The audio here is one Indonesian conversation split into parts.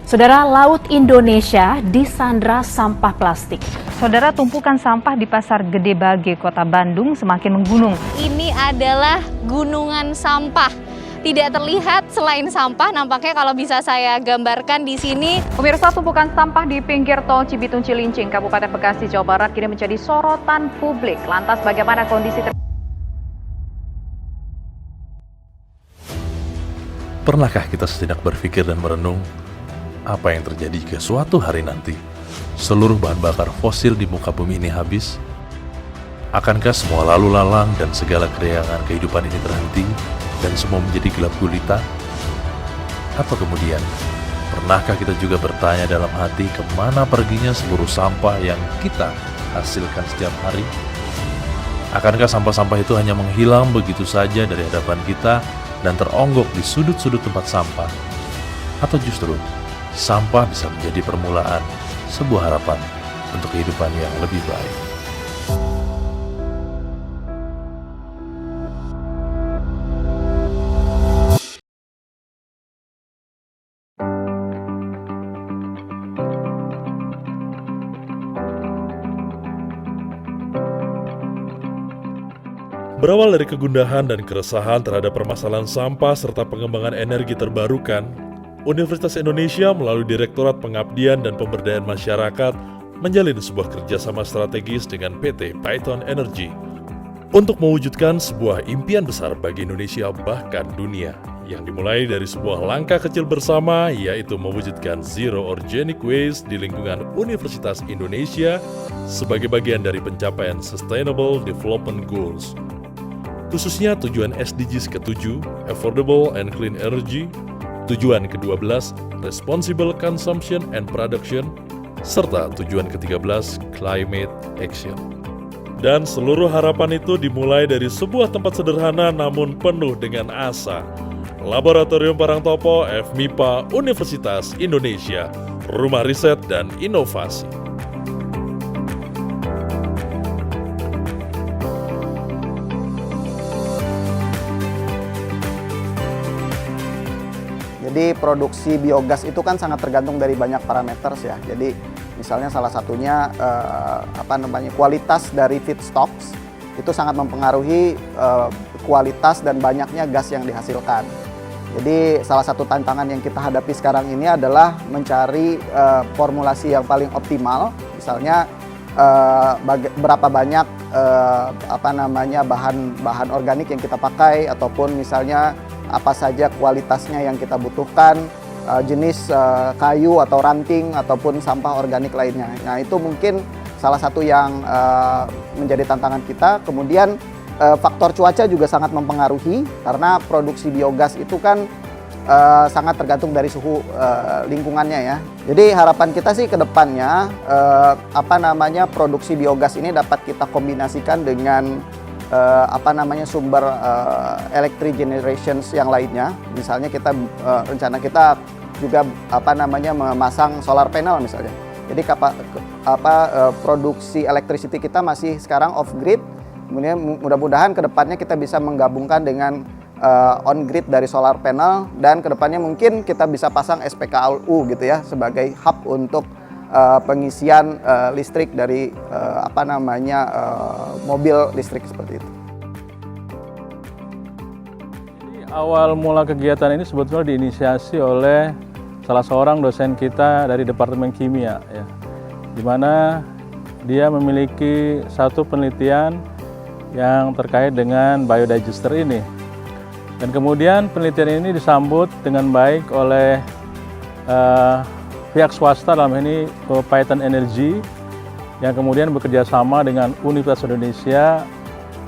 Saudara, Laut Indonesia disandra sampah plastik. Saudara, tumpukan sampah di Pasar Gede Bage, Kota Bandung semakin menggunung. Ini adalah gunungan sampah. Tidak terlihat selain sampah, nampaknya kalau bisa saya gambarkan di sini. Pemirsa, tumpukan sampah di pinggir tol Cibitung Cilincing, Kabupaten Bekasi, Jawa Barat kini menjadi sorotan publik. Lantas bagaimana kondisi Pernahkah kita sejenak berpikir dan merenung apa yang terjadi jika suatu hari nanti seluruh bahan bakar fosil di muka bumi ini habis? Akankah semua lalu lalang dan segala keriangan kehidupan ini terhenti dan semua menjadi gelap gulita? Atau kemudian, pernahkah kita juga bertanya dalam hati kemana perginya seluruh sampah yang kita hasilkan setiap hari? Akankah sampah-sampah itu hanya menghilang begitu saja dari hadapan kita dan teronggok di sudut-sudut tempat sampah? Atau justru, sampah bisa menjadi permulaan sebuah harapan untuk kehidupan yang lebih baik. Berawal dari kegundahan dan keresahan terhadap permasalahan sampah serta pengembangan energi terbarukan, Universitas Indonesia melalui Direktorat Pengabdian dan Pemberdayaan Masyarakat menjalin sebuah kerjasama strategis dengan PT Python Energy untuk mewujudkan sebuah impian besar bagi Indonesia bahkan dunia, yang dimulai dari sebuah langkah kecil bersama, yaitu mewujudkan Zero Organic Waste di lingkungan Universitas Indonesia sebagai bagian dari pencapaian Sustainable Development Goals. Khususnya tujuan SDGs ke-7, Affordable and Clean Energy, tujuan ke-12, Responsible Consumption and Production, serta tujuan ke-13, Climate Action. Dan seluruh harapan itu dimulai dari sebuah tempat sederhana namun penuh dengan asa. Laboratorium Parangtopo FMIPA Universitas Indonesia, Rumah Riset dan Inovasi. Jadi produksi biogas itu kan sangat tergantung dari banyak parameter ya. Jadi misalnya salah satunya kualitas dari feedstocks itu sangat mempengaruhi kualitas dan banyaknya gas yang dihasilkan. Jadi salah satu tantangan yang kita hadapi sekarang ini adalah mencari formulasi yang paling optimal. Misalnya berapa banyak bahan organik yang kita pakai, ataupun misalnya apa saja kualitasnya yang kita butuhkan, jenis kayu atau ranting ataupun sampah organik lainnya. Nah, itu mungkin salah satu yang menjadi tantangan kita. Kemudian faktor cuaca juga sangat mempengaruhi, karena produksi biogas itu kan sangat tergantung dari suhu lingkungannya ya. Jadi harapan kita sih ke depannya produksi biogas ini dapat kita kombinasikan dengan sumber electric generations yang lainnya. Misalnya kita rencana kita juga memasang solar panel misalnya. Jadi produksi electricity kita masih sekarang off grid. Kemudian mudah-mudahan ke depannya kita bisa menggabungkan dengan on grid dari solar panel, dan ke depannya mungkin kita bisa pasang SPKLU gitu ya sebagai hub untuk pengisian listrik dari mobil listrik seperti itu. Awal mula kegiatan ini sebetulnya diinisiasi oleh salah seorang dosen kita dari Departemen Kimia, ya, di mana dia memiliki satu penelitian yang terkait dengan biodigester ini. Dan kemudian penelitian ini disambut dengan baik oleh pihak swasta, dalam ini Python Energy, yang kemudian bekerja sama dengan Universitas Indonesia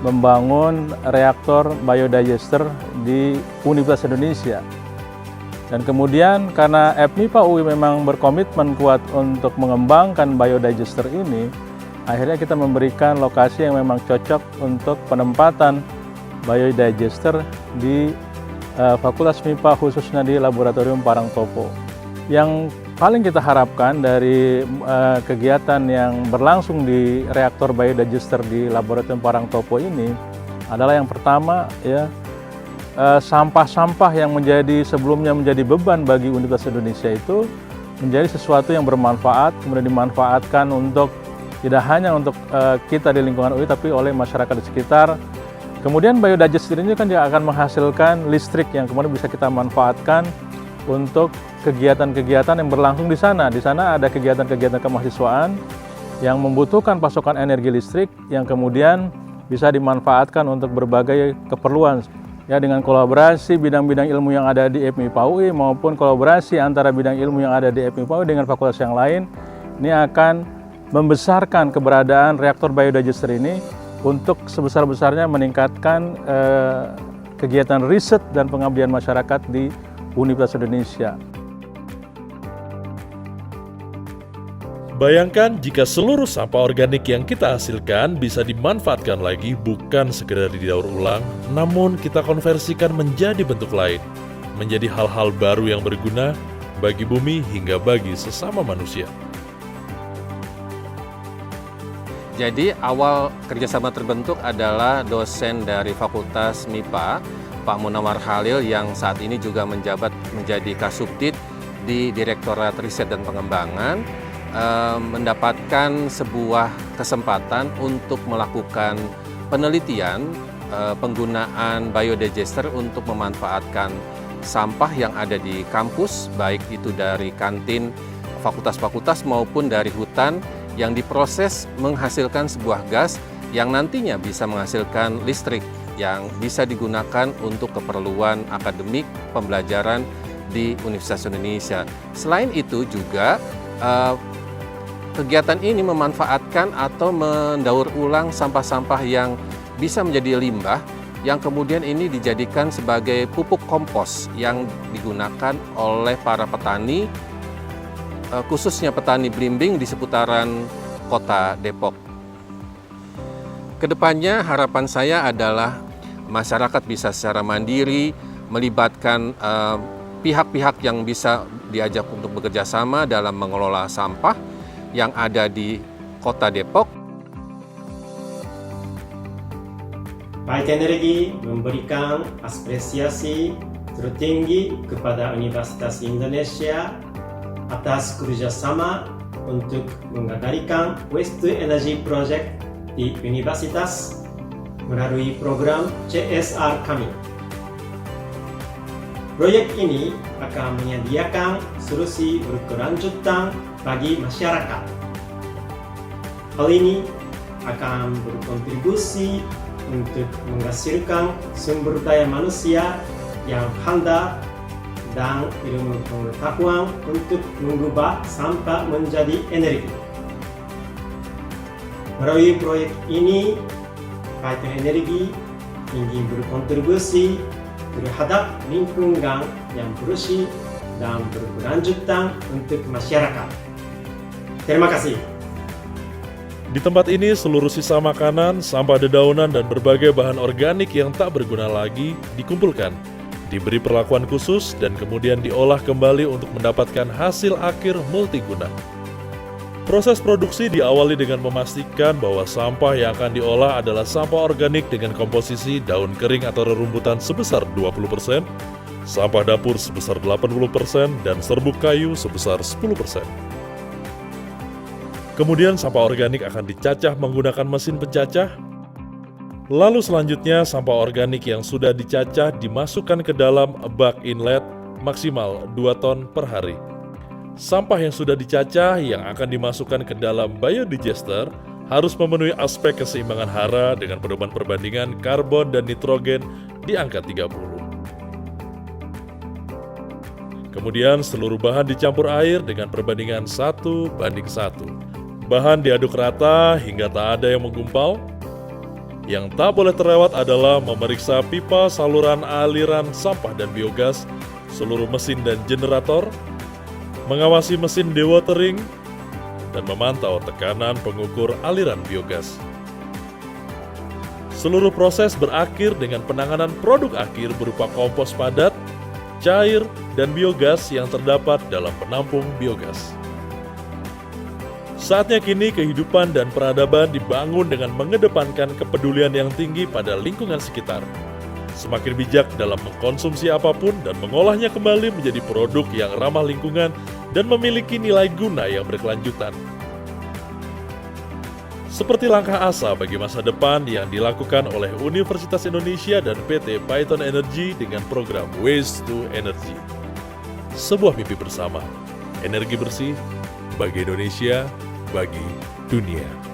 membangun reaktor biodigester di Universitas Indonesia. Dan kemudian karena FMIPA UI memang berkomitmen kuat untuk mengembangkan biodigester ini, akhirnya kita memberikan lokasi yang memang cocok untuk penempatan biodigester di Fakultas MIPA, khususnya di Laboratorium Parangtopo. Yang paling kita harapkan dari kegiatan yang berlangsung di reaktor biodigester di Laboratorium Parangtopo ini adalah yang pertama, ya, sampah-sampah yang sebelumnya menjadi beban bagi Universitas Indonesia itu menjadi sesuatu yang bermanfaat, kemudian dimanfaatkan untuk tidak hanya untuk kita di lingkungan UI, tapi oleh masyarakat di sekitar. Kemudian biodigester ini kan juga akan menghasilkan listrik yang kemudian bisa kita manfaatkan untuk kegiatan-kegiatan yang berlangsung di sana. Di sana ada kegiatan-kegiatan kemahasiswaan yang membutuhkan pasokan energi listrik yang kemudian bisa dimanfaatkan untuk berbagai keperluan. Ya, dengan kolaborasi bidang-bidang ilmu yang ada di FMIPA UI maupun kolaborasi antara bidang ilmu yang ada di FMIPA UI dengan fakultas yang lain, ini akan membesarkan keberadaan reaktor biodigester ini untuk sebesar-besarnya meningkatkan kegiatan riset dan pengabdian masyarakat di Universitas Indonesia. Bayangkan jika seluruh sampah organik yang kita hasilkan bisa dimanfaatkan lagi, bukan sekedar didaur ulang, namun kita konversikan menjadi bentuk lain, menjadi hal-hal baru yang berguna bagi bumi hingga bagi sesama manusia. Jadi awal kerjasama terbentuk adalah dosen dari Fakultas MIPA, Pak Munawar Khalil, yang saat ini juga menjabat menjadi Kasubdit di Direktorat Riset dan Pengembangan, mendapatkan sebuah kesempatan untuk melakukan penelitian penggunaan biodigester untuk memanfaatkan sampah yang ada di kampus, baik itu dari kantin fakultas-fakultas maupun dari hutan, yang diproses menghasilkan sebuah gas yang nantinya bisa menghasilkan listrik yang bisa digunakan untuk keperluan akademik pembelajaran di Universitas Indonesia. Selain itu juga kegiatan ini memanfaatkan atau mendaur ulang sampah-sampah yang bisa menjadi limbah, yang kemudian ini dijadikan sebagai pupuk kompos yang digunakan oleh para petani, khususnya petani belimbing di seputaran kota Depok. Kedepannya harapan saya adalah masyarakat bisa secara mandiri melibatkan pihak-pihak yang bisa diajak untuk bekerja sama dalam mengelola sampah yang ada di kota Depok. Bait Energi memberikan apresiasi tertinggi kepada Universitas Indonesia atas kerjasama untuk mengagalkan Waste to Energy Project di Universitas melalui program CSR kami. Proyek ini akan menyediakan solusi berkelanjutan bagi masyarakat. Hal ini akan berkontribusi untuk menghasilkan sumber daya manusia yang handal dan ilmu pengetahuan untuk mengubah sampah menjadi energi. Melalui proyek ini, Bait Energi ingin berkontribusi terhadap lingkungan yang bersih dan berkelanjutan untuk masyarakat. Terima kasih. Di tempat ini, seluruh sisa makanan, sampah dedaunan, dan berbagai bahan organik yang tak berguna lagi dikumpulkan, diberi perlakuan khusus, dan kemudian diolah kembali untuk mendapatkan hasil akhir multiguna. Proses produksi diawali dengan memastikan bahwa sampah yang akan diolah adalah sampah organik dengan komposisi daun kering atau rerumputan sebesar 20%, sampah dapur sebesar 80%, dan serbuk kayu sebesar 10%. Kemudian sampah organik akan dicacah menggunakan mesin pencacah. Lalu selanjutnya sampah organik yang sudah dicacah dimasukkan ke dalam bak inlet maksimal 2 ton per hari. Sampah yang sudah dicacah yang akan dimasukkan ke dalam biodigester harus memenuhi aspek keseimbangan hara dengan pedoman perbandingan karbon dan nitrogen di angka 30. Kemudian seluruh bahan dicampur air dengan perbandingan 1:1. Bahan diaduk rata hingga tak ada yang menggumpal. Yang tak boleh terlewat adalah memeriksa pipa saluran aliran sampah dan biogas, seluruh mesin dan generator, mengawasi mesin dewatering, dan memantau tekanan pengukur aliran biogas. Seluruh proses berakhir dengan penanganan produk akhir berupa kompos padat, cair, dan biogas yang terdapat dalam penampung biogas. Saatnya kini kehidupan dan peradaban dibangun dengan mengedepankan kepedulian yang tinggi pada lingkungan sekitar. Semakin bijak dalam mengkonsumsi apapun dan mengolahnya kembali menjadi produk yang ramah lingkungan dan memiliki nilai guna yang berkelanjutan. Seperti langkah asa bagi masa depan yang dilakukan oleh Universitas Indonesia dan PT Paiton Energy dengan program Waste to Energy. Sebuah mimpi bersama, energi bersih bagi Indonesia, bagi dunia.